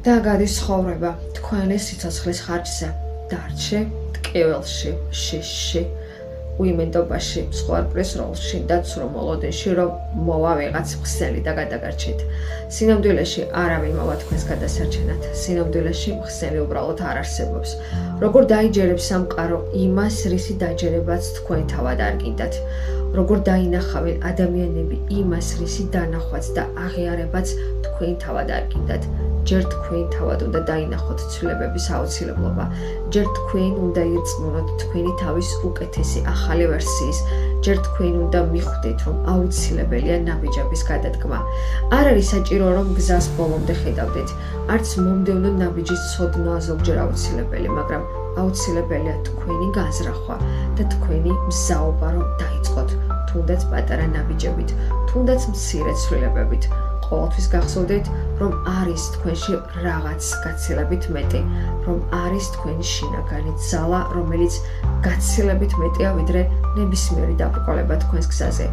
და გადის ცხოვრება თქვენი სიცოცხლის ხარჯზე, დარჩი, ტკივილში, შიშში, უიმედობაში, მსხვერპლის როლში და ცრომოლოდინში, რომ მოვა ვიღაც ხსელი და გადაგარჩით. სინამდვილეში არავინ მოვა თქვენს გადასარჩენად. სინამდვილეში ხსელი უბრალოდ არ არსებობს. როგორ დაიჯერებს სამყარო იმას, რისი დაჯერებაც თქვენ თავად არ გინდათ. როგორ დაინახავენ ადამიანები იმას, რისი დანახვაც და აღიარებაც თქვენ თავად არ გინდათ. ჯერ თქვენ თავად უნდა დაინახოთ ცვლილებების აუცილებლობა. ჯერ თქვენ უნდა ირწმუნოთ თქვენი თავის უკეთესი ახალი ვერსიის. ჯერ თქვენ უნდა მიხვდეთ, რომ აუცილებელია ნაბიჯების გადადგმა. არ არის საჭირო, რომ გზას ბოლომდე ხედავდეთ. არც მომდევნო ნაბიჯის ცოდნა ზოგჯერ აუცილებელი, მაგრამ აუცილებელია თქვენი განზრახვა და თქვენი მზაობა, რომ დაიწყოთ, თუნდაც პატარა ნაბიჯებით, თუნდაც მცირე ცვლილებებით. ყოველთვის გახსოვდეთ, რომ არის თქვენში რაღაც გაცილებით მეტი, რომ არის თქვენი შინაგანი ძალა, რომელიც გაცილებით მეტია, ვიდრე ნებისმიერი დაბრკოლება თქვენს გზაზე.